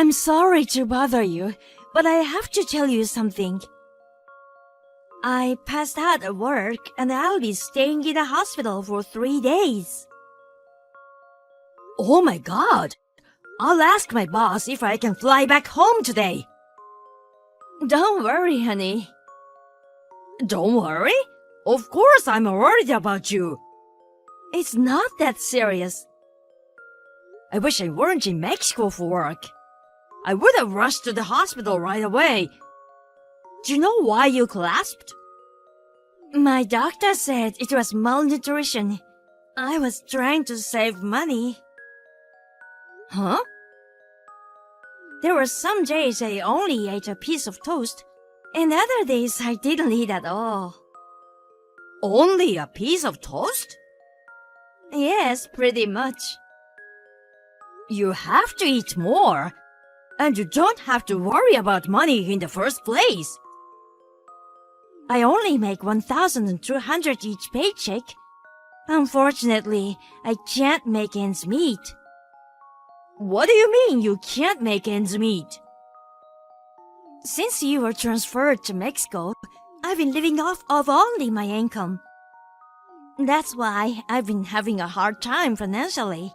I'm sorry to bother you, but I have to tell you something. I passed out at work and I'll be staying in a hospital for 3 days. Oh my God! I'll ask my boss if I can fly back home today. Don't worry, honey. Don't worry? Of course I'm worried about you. It's not that serious. I wish I weren't in Mexico for work. I would have rushed to the hospital right away. Do you know why you collapsed? My doctor said it was malnutrition. I was trying to save money. Huh? There were some days I only ate a piece of toast, and other days I didn't eat at all. Only a piece of toast? Yes, pretty much. You have to eat more, and you don't have to worry about money in the first place. I only make 1,200 each paycheck. Unfortunately, I can't make ends meet. What do you mean you can't make ends meet? Since you were transferred to Mexico, I've been living off of only my income. That's why I've been having a hard time financially.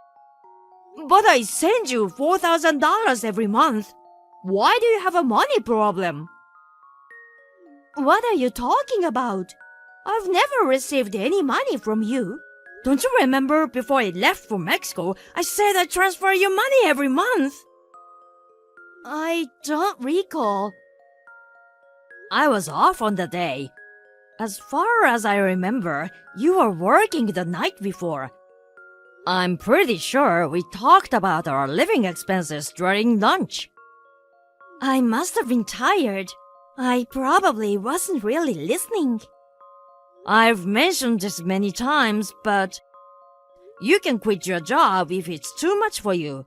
But I send you $4,000 every month. Why do you have a money problem? What are you talking about? I've never received any money from you. Don't you remember before I left for Mexico, I said I'd transfer you money every month? I don't recall. I was off on the day. As far as I remember, you were working the night before. I'm pretty sure we talked about our living expenses during lunch. I must have been tired. I probably wasn't really listening. I've mentioned this many times, but you can quit your job if it's too much for you.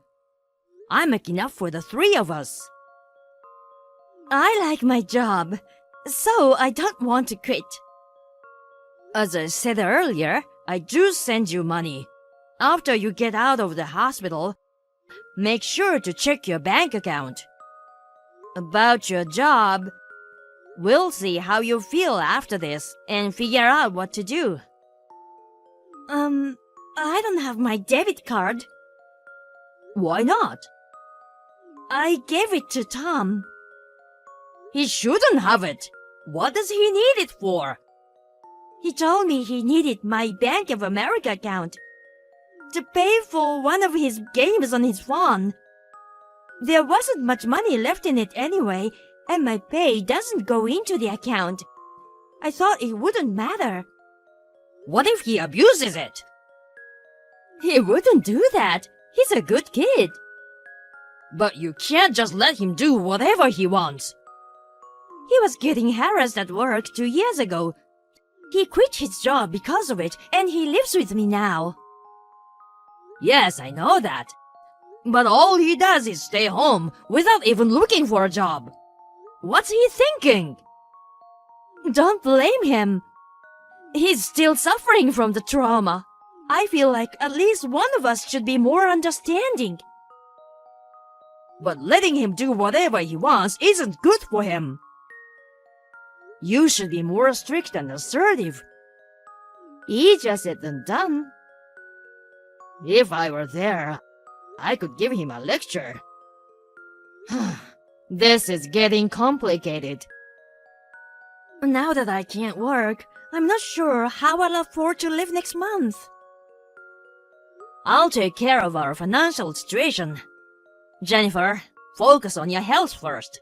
I make enough for the three of us. I like my job, so I don't want to quit. As I said earlier, I do send you money. After you get out of the hospital, make sure to check your bank account. About your job, we'll see how you feel after this and figure out what to do. I don't have my debit card. Why not? I gave it to Tom. He shouldn't have it. What does he need it for? He told me he needed my Bank of America account to pay for one of his games on his phone. There wasn't much money left in it anyway, and my pay doesn't go into the account. I thought it wouldn't matter. What if he abuses it? He wouldn't do that. He's a good kid. But you can't just let him do whatever he wants. He was getting harassed at work 2 years ago. He quit his job because of it, and he lives with me now. Yes, I know that. But all he does is stay home without even looking for a job. What's he thinking? Don't blame him. He's still suffering from the trauma. I feel like at least one of us should be more understanding. But letting him do whatever he wants isn't good for him. You should be more strict and assertive. Easier said than done. If I were there, I could give him a lecture. This is getting complicated. Now that I can't work, I'm not sure how I'll afford to live next month. I'll take care of our financial situation. Jennifer, focus on your health first.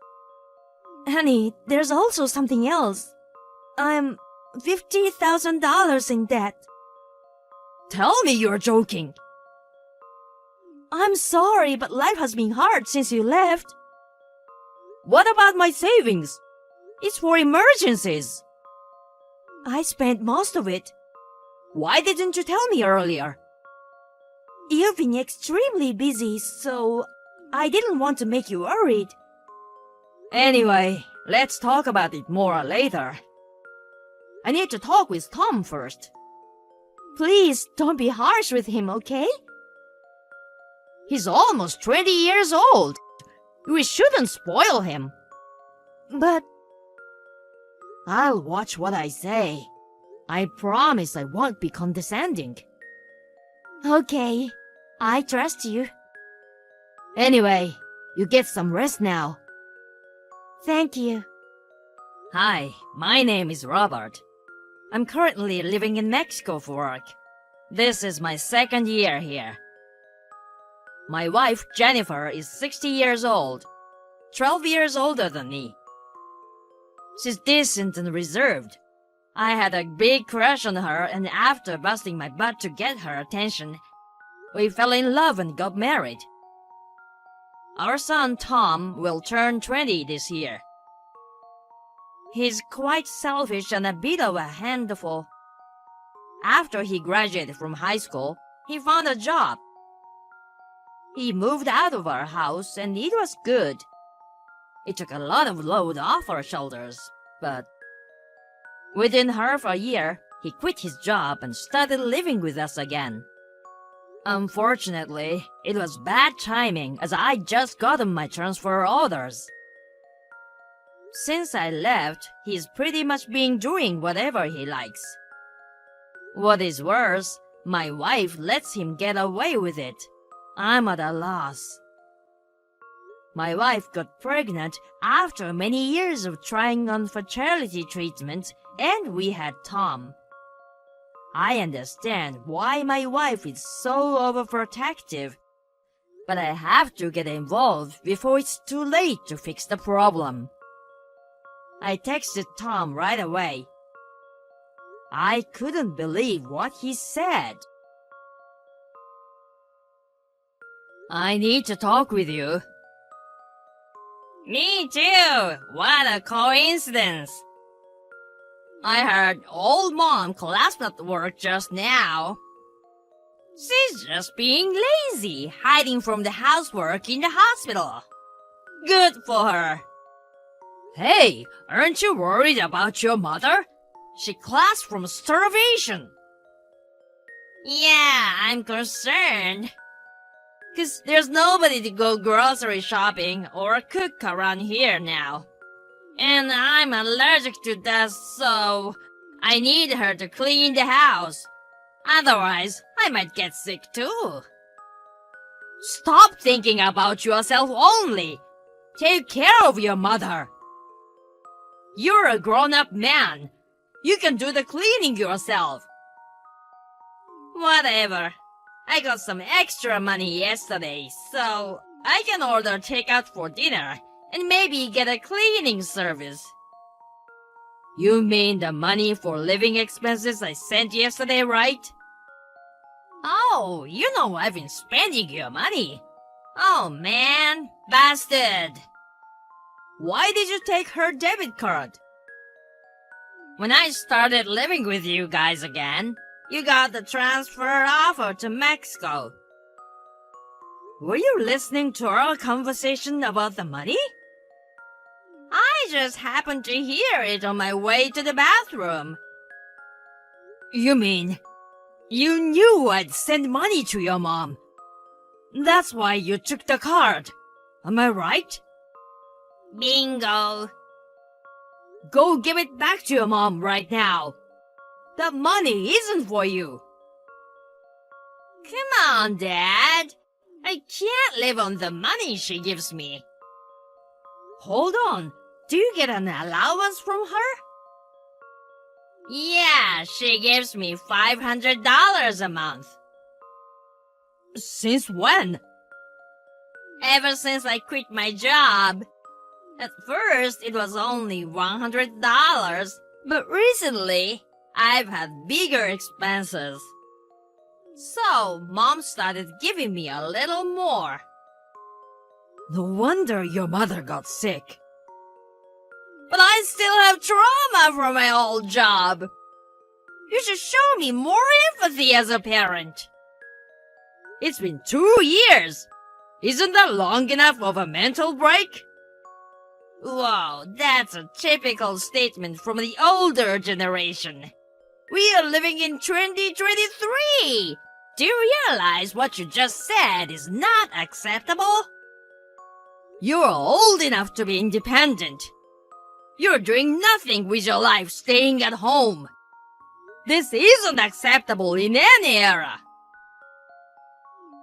Honey, there's also something else. I'm $50,000 in debt. Tell me you're joking. I'm sorry, but life has been hard since you left. What about my savings? It's for emergencies. I spent most of it. Why didn't you tell me earlier? You've been extremely busy, so I didn't want to make you worried. Anyway, let's talk about it more later. I need to talk with Tom first. Please don't be harsh with him, okay? He's almost 20 years old. We shouldn't spoil him. But I'll watch what I say. I promise I won't be condescending. okay, I trust you. Anyway, you get some rest now. Thank you. Hi, my name is Robert. I'm currently living in Mexico for work. This is my second year here. My wife, Jennifer, is 60 years old, 12 years older than me. She's decent and reserved. I had a big crush on her, and after busting my butt to get her attention, we fell in love and got married. Our son, Tom, will turn 20 this year. He's quite selfish and a bit of a handful. After he graduated from high school, he found a job. He moved out of our house, and it was good. It took a lot of load off our shoulders, but within half a year, he quit his job and started living with us again. Unfortunately, it was bad timing as I just gotten my transfer orders. Since I left, he's pretty much been doing whatever he likes. What is worse, my wife lets him get away with it. I'm at a loss. My wife got pregnant after many years of trying on fertility treatment, and we had Tom. I understand why my wife is so overprotective, but I have to get involved before it's too late to fix the problem. I texted Tom right away. I couldn't believe what he said. I need to talk with you. Me too! What a coincidence! I heard old mom collapsed at work just now. She's just being lazy, hiding from the housework in the hospital. Good for her. Hey, aren't you worried about your mother? She collapsed from starvation. Yeah, I'm concerned. 'Cause there's nobody to go grocery shopping or cook around here now. And I'm allergic to dust, so I need her to clean the house. Otherwise, I might get sick too. Stop thinking about yourself only. Take care of your mother. You're a grown-up man. You can do the cleaning yourself. Whatever. I got some extra money yesterday, so I can order takeout for dinner and maybe get a cleaning service. You mean the money for living expenses I sent yesterday, right? Oh, you know I've been spending your money. Oh man, bastard. Why did you take her debit card? When I started living with you guys again, you got the transfer offer to Mexico. Were you listening to our conversation about the money? I just happened to hear it on my way to the bathroom. You mean you knew I'd send money to your mom? That's why you took the card. Am I right? Bingo. Go give it back to your mom right now. That money isn't for you. Come on, Dad. I can't live on the money she gives me. Hold on. Do you get an allowance from her? Yeah, she gives me $500 a month. Since when? Ever since I quit my job. At first, it was only $100, but recently, I've had bigger expenses. So, Mom started giving me a little more. No wonder your mother got sick. But I still have trauma from my old job. You should show me more empathy as a parent. It's been 2 years. Isn't that long enough of a mental break? Wow, that's a typical statement from the older generation. We are living in 2023. Do you realize what you just said is not acceptable? You're old enough to be independent. You're doing nothing with your life staying at home. This isn't acceptable in any era.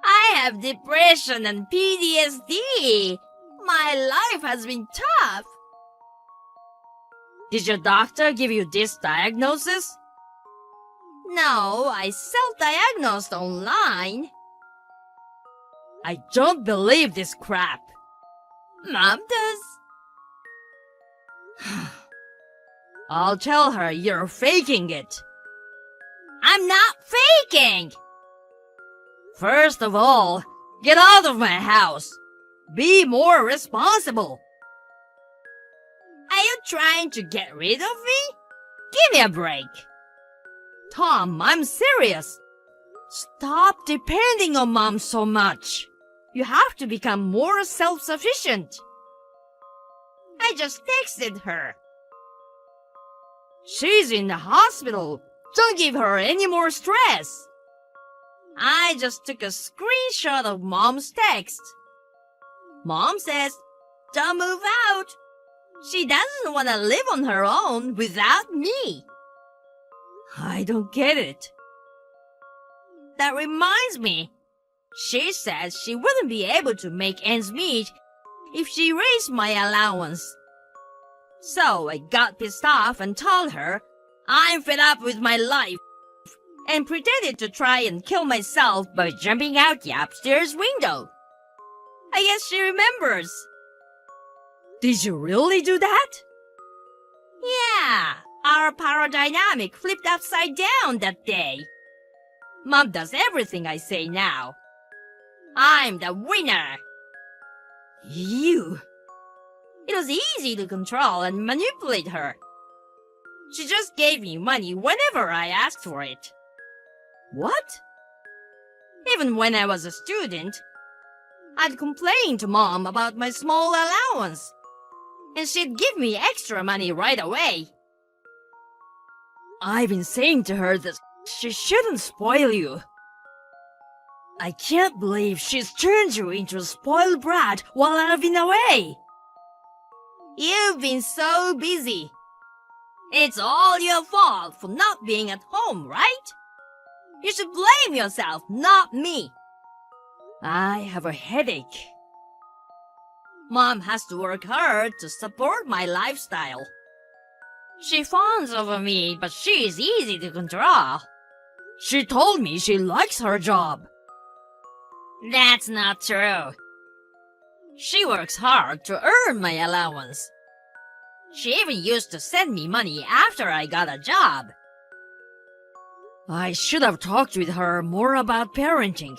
I have depression and PTSD. My life has been tough. Did your doctor give you this diagnosis? No, I self-diagnosed online. I don't believe this crap. Mom does. I'll tell her you're faking it. I'm not faking! First of all, get out of my house. Be more responsible. Are you trying to get rid of me? Give me a break. Tom, I'm serious. Stop depending on Mom so much. You have to become more self-sufficient. I just texted her. She's in the hospital. Don't give her any more stress. I just took a screenshot of Mom's text. Mom says, don't move out. She doesn't want to live on her own without me. I don't get it. That reminds me. She says she wouldn't be able to make ends meet if she raised my allowance. So I got pissed off and told her I'm fed up with my life and pretended to try and kill myself by jumping out the upstairs window. I guess she remembers. Did you really do that? Yeah, our power dynamic flipped upside down that day. Mom does everything I say now. I'm the winner. You. It was easy to control and manipulate her. She just gave me money whenever I asked for it. What? Even when I was a student, I'd complain to Mom about my small allowance, and she'd give me extra money right away. I've been saying to her that she shouldn't spoil you. I can't believe she's turned you into a spoiled brat while I've been away. You've been so busy. It's all your fault for not being at home, right? You should blame yourself, not me. I have a headache. Mom has to work hard to support my lifestyle. She fawns over me, but she's easy to control. She told me she likes her job. That's not true. She works hard to earn my allowance. She even used to send me money after I got a job. I should have talked with her more about parenting.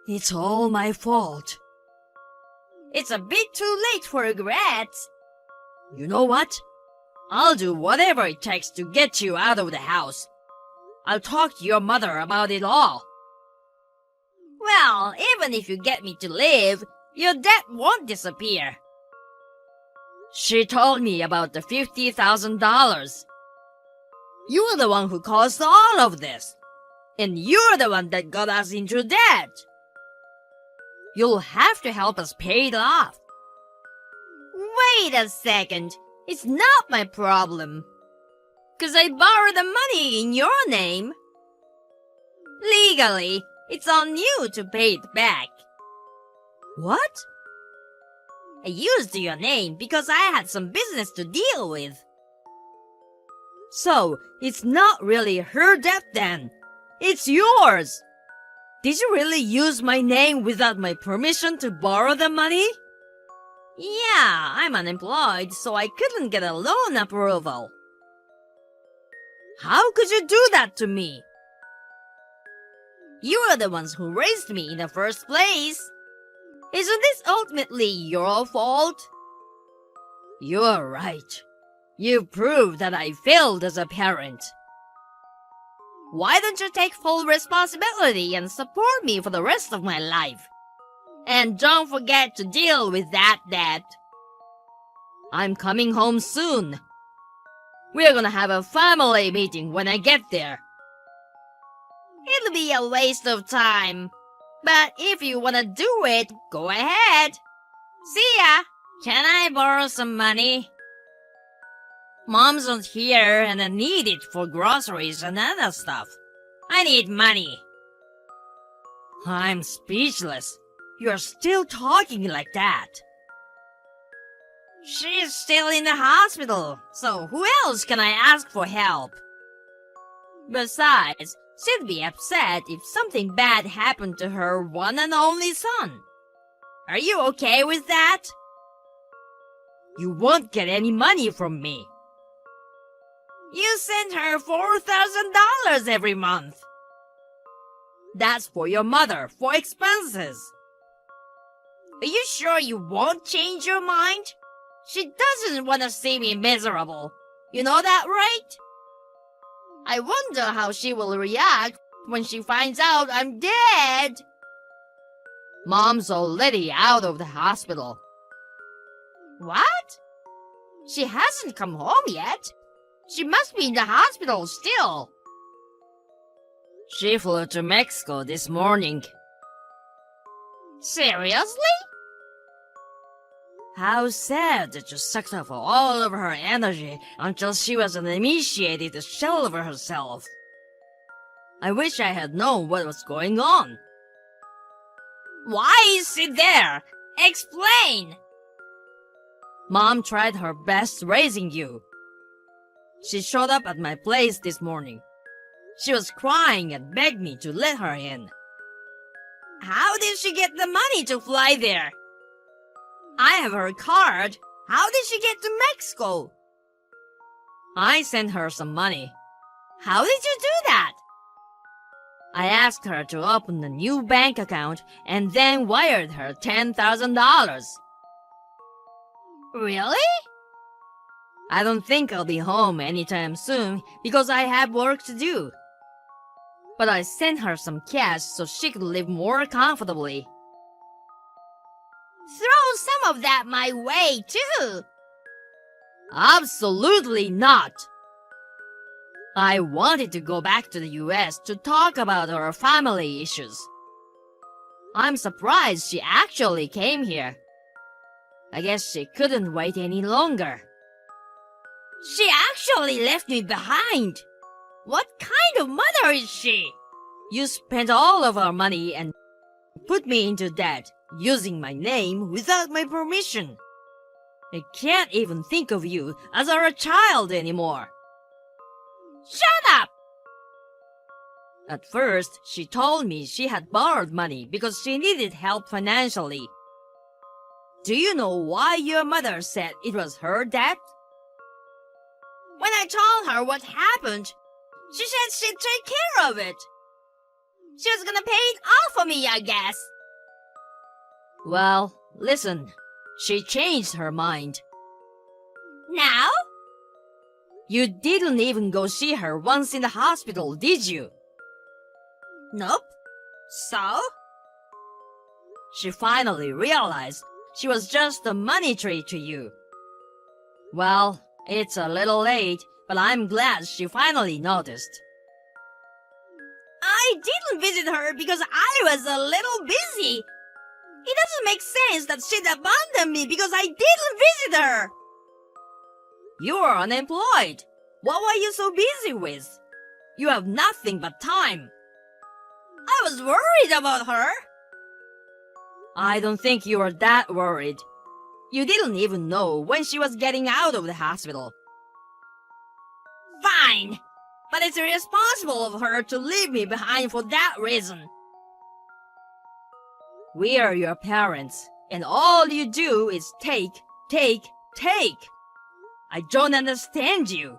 It's all my fault. It's a bit too late for regrets. You know what? I'll do whatever it takes to get you out of the house. I'll talk to your mother about it all. Well, even if you get me to live, your debt won't disappear. She told me about the $50,000. You're the one who caused all of this. And you're the one that got us into debt. You'll have to help us pay it off. Wait a second. It's not my problem. 'Cause I borrowed the money in your name. Legally, it's on you to pay it back. What? I used your name because I had some business to deal with. So, it's not really her debt then. It's yours. Did you really use my name without my permission to borrow the money? Yeah, I'm unemployed, so I couldn't get a loan approval. How could you do that to me? You are the ones who raised me in the first place. Isn't this ultimately your fault? You're right. You proved that I failed as a parent. Why don't you take full responsibility and support me for the rest of my life? And don't forget to deal with that debt. I'm coming home soon. We're gonna have a family meeting when I get there. It'll be a waste of time. But if you wanna do it, go ahead. See ya! Can I borrow some money? Mom's not here and I need it for groceries and other stuff. I need money. I'm speechless. You're still talking like that. She's still in the hospital, so who else can I ask for help? Besides, she'd be upset if something bad happened to her one and only son. Are you okay with that? You won't get any money from me. You send her $4,000 every month. That's for your mother, for expenses. Are you sure you won't change your mind? She doesn't want to see me miserable. You know that, right? I wonder how she will react when she finds out I'm dead. Mom's already out of the hospital. What? She hasn't come home yet. She must be in the hospital still. She flew to Mexico this morning. Seriously? How sad that you sucked up all of her energy until she was an emaciated shell of herself. I wish I had known what was going on. Why is she there? Explain! Mom tried her best raising you. She showed up at my place this morning. She was crying and begged me to let her in. How did she get the money to fly there? I have her card. How did she get to Mexico? I sent her some money. How did you do that? I asked her to open a new bank account and then wired her $10,000. Really? I don't think I'll be home anytime soon because I have work to do. But I sent her some cash so she could live more comfortably. Throw some of that my way, too. Absolutely not. I wanted to go back to the US to talk about our family issues. I'm surprised she actually came here. I guess she couldn't wait any longer. She actually left me behind. What kind of mother is she? You spent all of our money and put me into debt using my name without my permission. I can't even think of you as our child anymore. Shut up! At first, she told me she had borrowed money because she needed help financially. Do you know why your mother said it was her debt? When I told her what happened, she said she'd take care of it. She was gonna pay it off for me, I guess. Well, listen, she changed her mind. Now? You didn't even go see her once in the hospital, did you? Nope. So? She finally realized she was just a money tree to you. Well, it's a little late, but I'm glad she finally noticed. I didn't visit her because I was a little busy. It doesn't make sense that she'd abandon me because I didn't visit her. You are unemployed. What were you so busy with? You have nothing but time. I was worried about her. I don't think you were that worried. You didn't even know when she was getting out of the hospital. Fine, but it's irresponsible of her to leave me behind for that reason. We are your parents, and all you do is take, take, take. I don't understand you.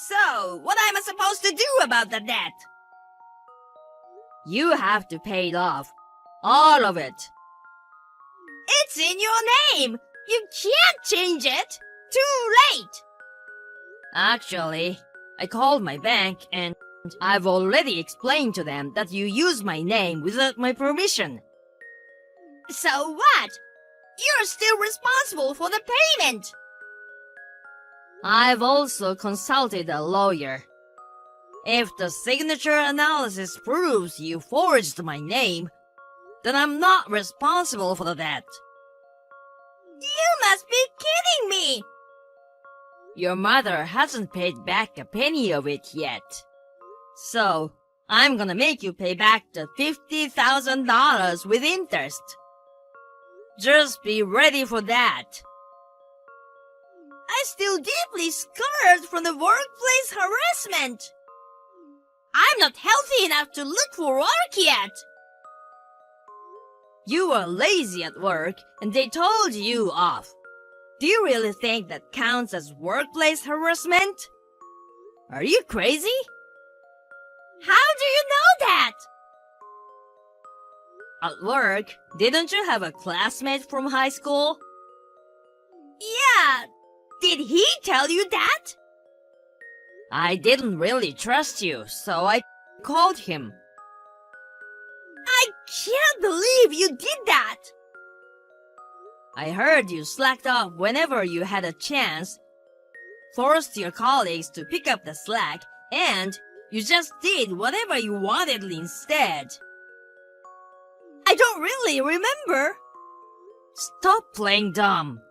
So, what am I supposed to do about the debt? You have to pay it off. All of it. It's in your name. You can't change it. Too late. Actually, I called my bank and I've already explained to them that you used my name without my permission. So what? You're still responsible for the payment. I've also consulted a lawyer. If the signature analysis proves you forged my name, then I'm not responsible for that. You must be kidding me! Your mother hasn't paid back a penny of it yet. So, I'm gonna make you pay back the $50,000 with interest. Just be ready for that. I'm still deeply scarred from the workplace harassment. I'm not healthy enough to look for work yet. You were lazy at work and they told you off. Do you really think that counts as workplace harassment? Are you crazy? How do you know that? At work, didn't you have a classmate from high school? Yeah. Did he tell you that? I didn't really trust you, so I called him. I can't believe you did that. I heard you slacked off whenever you had a chance, forced your colleagues to pick up the slack, and you just did whatever you wanted instead. I don't really remember. Stop playing dumb.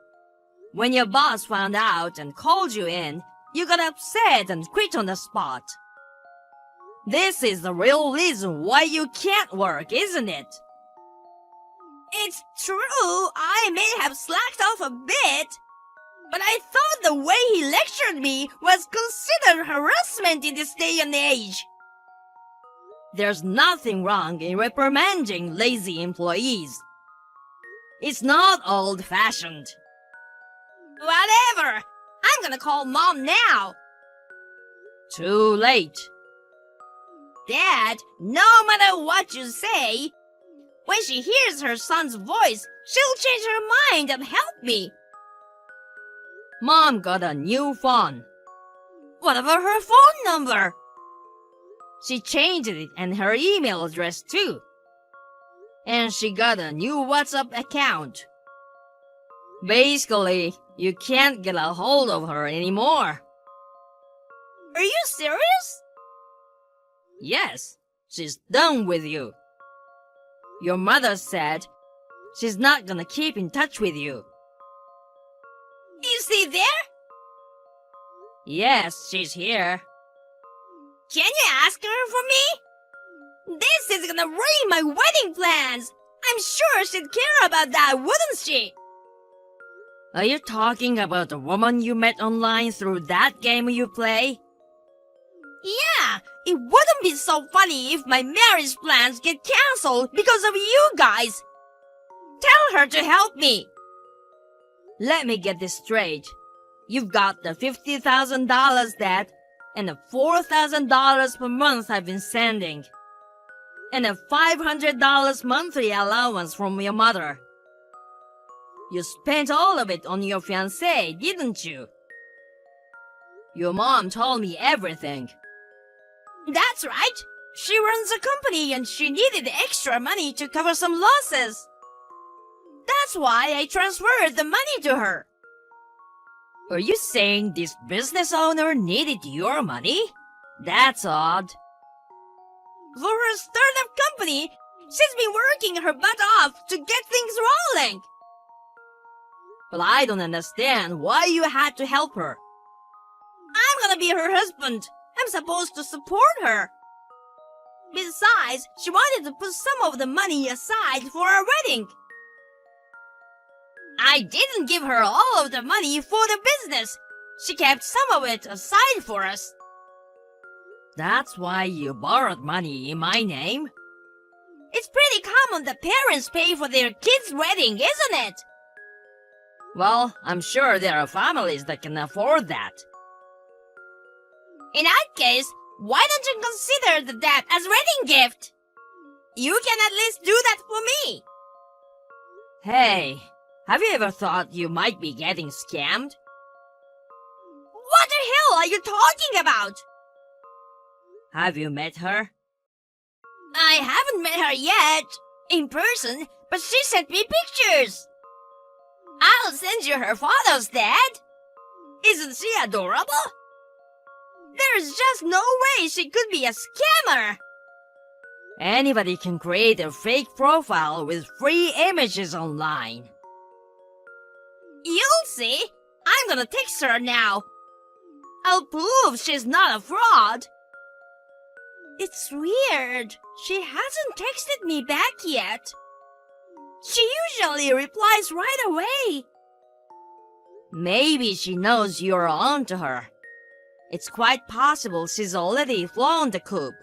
When your boss found out and called you in, you got upset and quit on the spot. This is the real reason why you can't work, isn't it? It's true, I may have slacked off a bit, but I thought the way he lectured me was considered harassment in this day and age. There's nothing wrong in reprimanding lazy employees. It's not old-fashioned. Whatever. I'm gonna call Mom now. Too late. Dad, no matter what you say, when she hears her son's voice, she'll change her mind and help me. Mom got a new phone. What about her phone number? She changed it and her email address too. And she got a new WhatsApp account. Basically, you can't get a hold of her anymore. Are you serious? Yes, she's done with you. Your mother said she's not gonna keep in touch with you. Is she there? Yes, she's here. Can you ask her for me? This is gonna ruin my wedding plans. I'm sure she'd care about that, wouldn't she? Are you talking about the woman you met online through that game you play? Yeah, it wouldn't be so funny if my marriage plans get cancelled because of you guys. Tell her to help me. Let me get this straight. You've got the $50,000 debt and the $4,000 per month I've been sending, and a $500 monthly allowance from your mother. You spent all of it on your fiancé, didn't you? Your mom told me everything. That's right. She runs a company and she needed extra money to cover some losses. That's why I transferred the money to her. Are you saying this business owner needed your money? That's odd. For her startup company, she's been working her butt off to get things rolling. But I don't understand why you had to help her. I'm gonna be her husband. I'm supposed to support her. Besides, she wanted to put some of the money aside for our wedding. I didn't give her all of the money for the business. She kept some of it aside for us. That's why you borrowed money in my name? It's pretty common that parents pay for their kids' wedding, isn't it? Well, I'm sure there are families that can afford that. In that case, why don't you consider the debt as wedding gift? You can at least do that for me. Hey, have you ever thought you might be getting scammed? What the hell are you talking about? Have you met her? I haven't met her yet, in person, but she sent me pictures. I'll send you her photos, Dad. Isn't she adorable? There's just no way she could be a scammer. Anybody can create a fake profile with free images online. You'll see. I'm gonna text her now. I'll prove she's not a fraud. It's weird. She hasn't texted me back yet. She usually replies right away. Maybe she knows you're on to her. It's quite possible she's already flown the coop.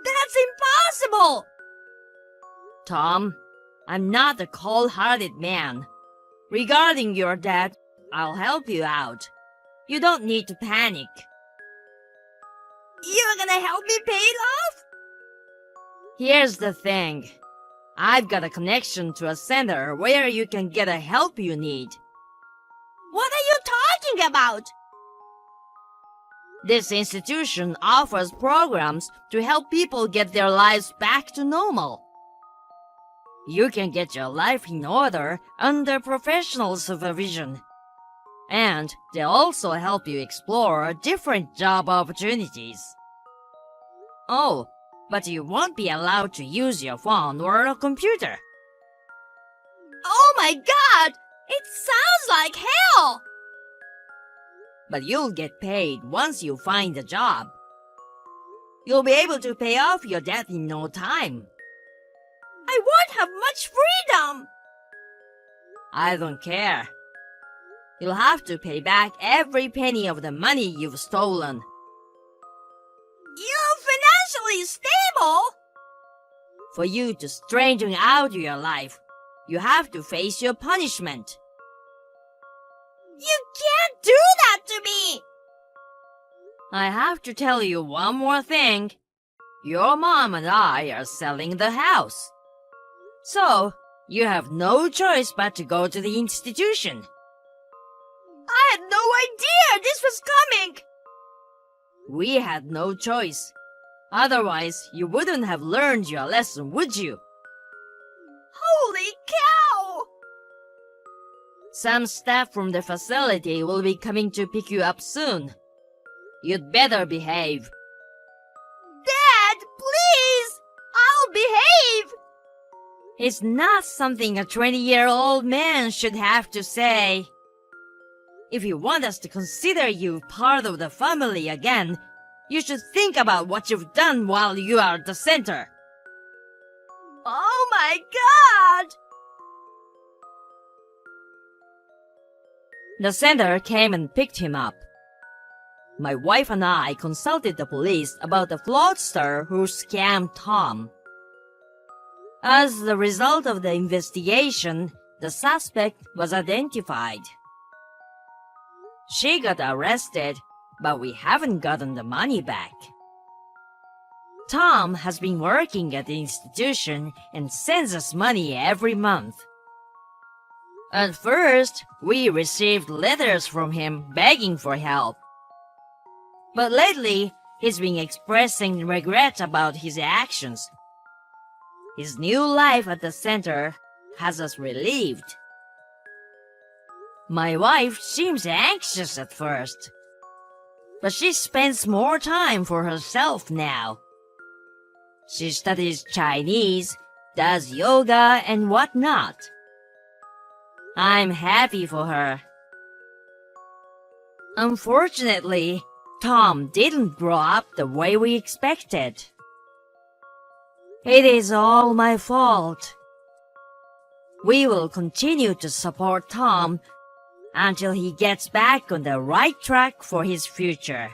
That's impossible! Tom, I'm not a cold-hearted man. Regarding your debt, I'll help you out. You don't need to panic. You're gonna help me pay it off? Here's the thing. I've got a connection to a center where you can get the help you need. What are you talking about? This institution offers programs to help people get their lives back to normal. You can get your life in order under professional supervision. And they'll also help you explore different job opportunities. Oh, but you won't be allowed to use your phone or a computer. Oh my God! It sounds like hell! But you'll get paid once you find a job. You'll be able to pay off your debt in no time. I won't have much freedom! I don't care. You'll have to pay back every penny of the money you've stolen. You're financially stable? For you to straighten out your life, you have to face your punishment. You can't do that to me! I have to tell you one more thing. Your mom and I are selling the house. So, you have no choice but to go to the institution. I had no idea this was coming! We had no choice. Otherwise, you wouldn't have learned your lesson, would you? Holy cow! Some staff from the facility will be coming to pick you up soon. You'd better behave. Dad, please! I'll behave! It's not something a 20-year-old man should have to say. If you want us to consider you part of the family again, you should think about what you've done while you are at the center. Oh my God! The center came and picked him up. My wife and I consulted the police about the fraudster who scammed Tom. As the result of the investigation, the suspect was identified. She got arrested, but we haven't gotten the money back. Tom has been working at the institution and sends us money every month. At first, we received letters from him begging for help. But lately, he's been expressing regret about his actions. His new life at the center has us relieved. My wife seems anxious at first, but she spends more time for herself now. She studies Chinese, does yoga and whatnot. I'm happy for her. Unfortunately, Tom didn't grow up the way we expected. It is all my fault. We will continue to support Tom until he gets back on the right track for his future.